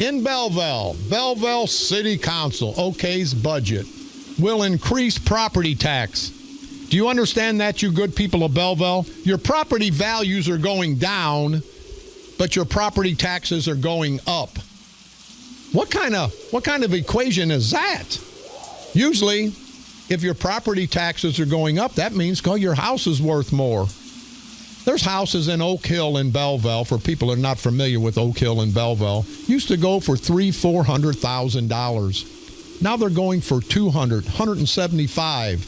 In Belleville City Council, OK's budget will increase property tax. Do you understand that, you good people of Belleville? Your property values are going down, but your property taxes are going up. What kind of equation is that? Usually, if your property taxes are going up, that means your house is worth more. There's houses in Oak Hill in Belleville, for people who are not familiar with Oak Hill in Belleville, used to go for $300,000-$400,000. Now they're going for $200,000, $175,000.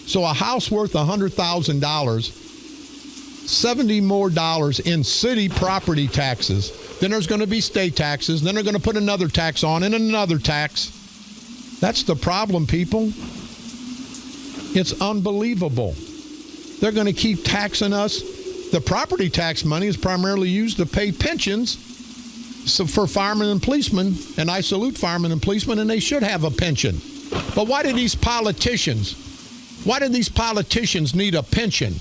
So a house worth $100,000, $70 more in city property taxes. Then there's going to be state taxes. Then they're going to put another tax on and another tax. That's the problem, people. It's unbelievable. They're going to keep taxing us. The property tax money is primarily used to pay pensions for firemen and policemen, and I salute firemen and policemen, and they should have a pension. But why do these politicians need a pension?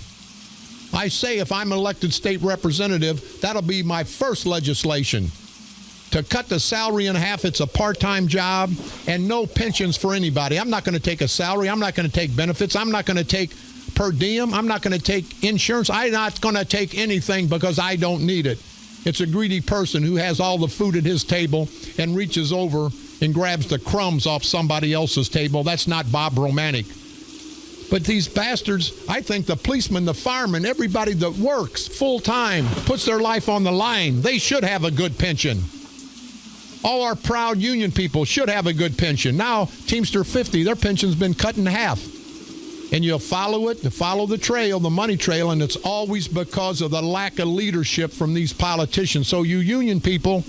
I say if I'm elected state representative, that'll be my first legislation. To cut the salary in half, it's a part-time job, and no pensions for anybody. I'm not going to take a salary. I'm not going to take benefits. I'm not going to take per diem. I'm not going to take insurance. I'm not going to take anything because I don't need it. It's a greedy person who has all the food at his table and reaches over and grabs the crumbs off somebody else's table. That's not Bob Romantic. But these bastards, I think the policemen, the firemen, everybody that works full-time, puts their life on the line, they should have a good pension. All our proud union people should have a good pension. Now, Teamster 50, their pension's been cut in half. And you'll follow the trail, the money trail, and it's always because of the lack of leadership from these politicians. So you union people,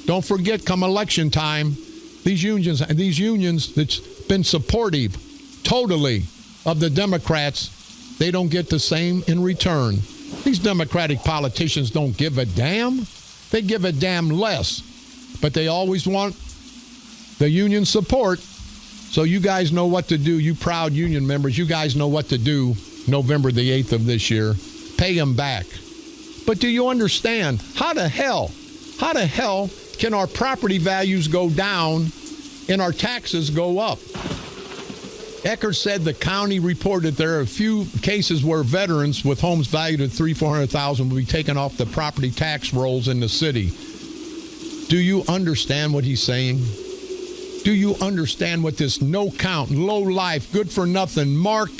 don't forget, come election time, these unions that's been supportive totally of the Democrats, they don't get the same in return. These Democratic politicians don't give a damn. They give a damn less. But they always want the union support. So you guys know what to do. You proud union members, you guys know what to do November the 8th of this year. Pay them back. But do you understand? How the hell can our property values go down and our taxes go up? Eckert said the county reported there are a few cases where veterans with homes valued at $300,000-$400,000 will be taken off the property tax rolls in the city. Do you understand what he's saying? Do you understand what this no-count, low-life, good-for-nothing Mark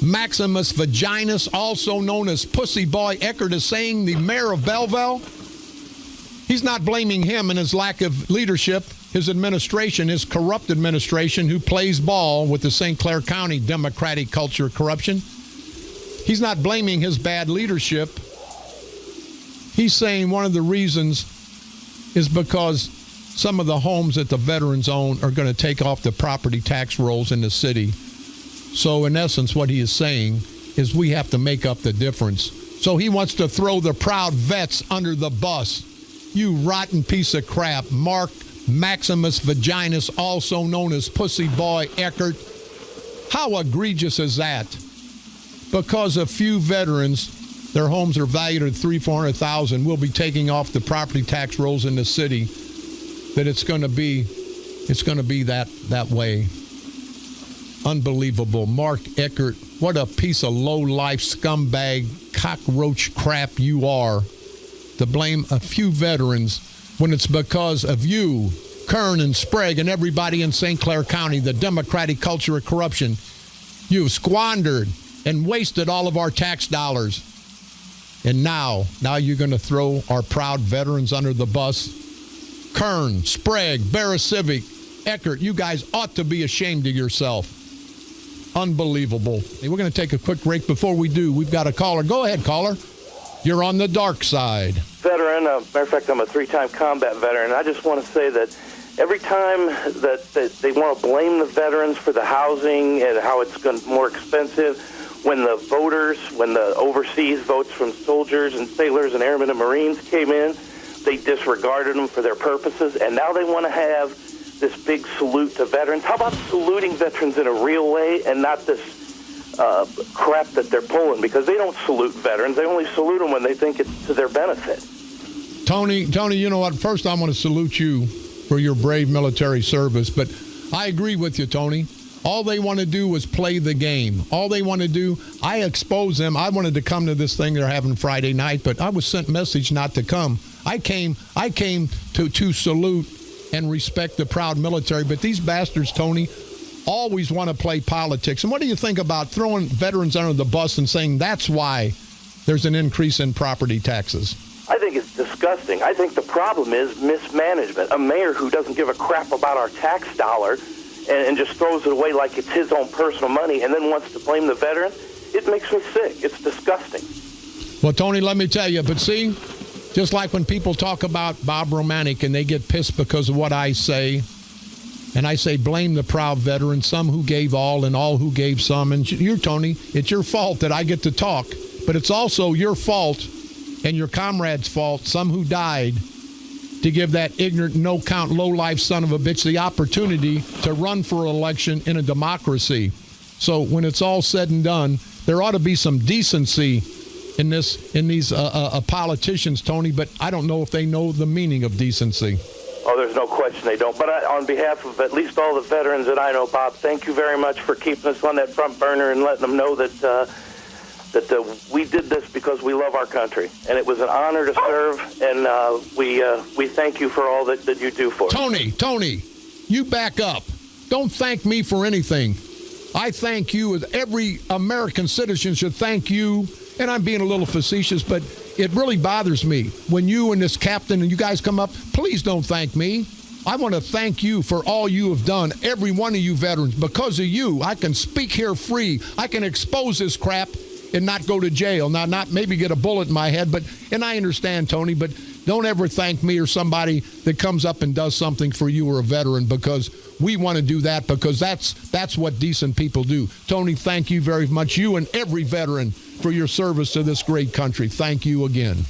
Maximus Vaginas, also known as Pussy Boy Eckert, is saying, the mayor of Belleville? He's not blaming him and his lack of leadership, his administration, his corrupt administration who plays ball with the St. Clair County Democratic culture of corruption. He's not blaming his bad leadership. He's saying one of the reasons is because some of the homes that the veterans own are going to take off the property tax rolls in the city. So in essence, what he is saying is we have to make up the difference. So he wants to throw the proud vets under the bus. You rotten piece of crap, Mark Maximus Vaginas, also known as Pussy Boy Eckert. How egregious is that? Because a few veterans, their homes are valued at $300,000-$400,000, will be taking off the property tax rolls in the city. That it's going to be that way. Unbelievable. Mark Eckert, what a piece of low-life scumbag, cockroach crap you are, to blame a few veterans when it's because of you, Kern and Sprague, and everybody in St. Clair County, the Democratic culture of corruption. You've squandered and wasted all of our tax dollars. And now you're going to throw our proud veterans under the bus. Kern, Sprague, Barra-Civic, Eckert, you guys ought to be ashamed of yourself. Unbelievable. Hey, we're going to take a quick break. Before we do, we've got a caller. Go ahead, caller. You're on the dark side. Veteran. Matter of fact, I'm a 3-time combat veteran. I just want to say that every time that they want to blame the veterans for the housing and how it's more expensive, when the overseas votes from soldiers and sailors and airmen and Marines came in, they disregarded them for their purposes, and now they want to have this big salute to veterans. How about saluting veterans in a real way and not this crap that they're pulling? Because they don't salute veterans. They only salute them when they think it's to their benefit. Tony, you know what? First, I want to salute you for your brave military service, but I agree with you, Tony. All they want to do is play the game. All they want to do, I expose them. I wanted to come to this thing they're having Friday night, but I was sent message not to come. I came to salute and respect the proud military, but these bastards, Tony, always want to play politics. And what do you think about throwing veterans under the bus and saying that's why there's an increase in property taxes? I think it's disgusting. I think the problem is mismanagement. A mayor who doesn't give a crap about our tax dollar and just throws it away like it's his own personal money and then wants to blame the veterans, it makes me sick. It's disgusting. Well, Tony, let me tell you, but see, just like when people talk about Bob Romanek and they get pissed because of what I say, and I say blame the proud veteran, some who gave all and all who gave some. And you, Tony, it's your fault that I get to talk, but it's also your fault and your comrades' fault, some who died, to give that ignorant, no-count, low-life son of a bitch the opportunity to run for election in a democracy. So when it's all said and done, there ought to be some decency in these politicians, Tony, but I don't know if they know the meaning of decency. Oh, there's no question they don't. But on behalf of at least all the veterans that I know, Bob, thank you very much for keeping us on that front burner and letting them know that we did this because we love our country. And it was an honor to serve, and we thank you for all that you do for us. Tony, you back up. Don't thank me for anything. I thank you. Every American citizen should thank you. And I'm being a little facetious, but it really bothers me when you and this captain and you guys come up. Please don't thank me. I want to thank you for all you have done, every one of you veterans. Because of you, I can speak here free. I can expose this crap and not go to jail. Now, not maybe get a bullet in my head, and I understand, Tony, but don't ever thank me or somebody that comes up and does something for you or a veteran, because we want to do that, because that's what decent people do. Tony, thank you very much. You and every veteran for your service to this great country. Thank you again.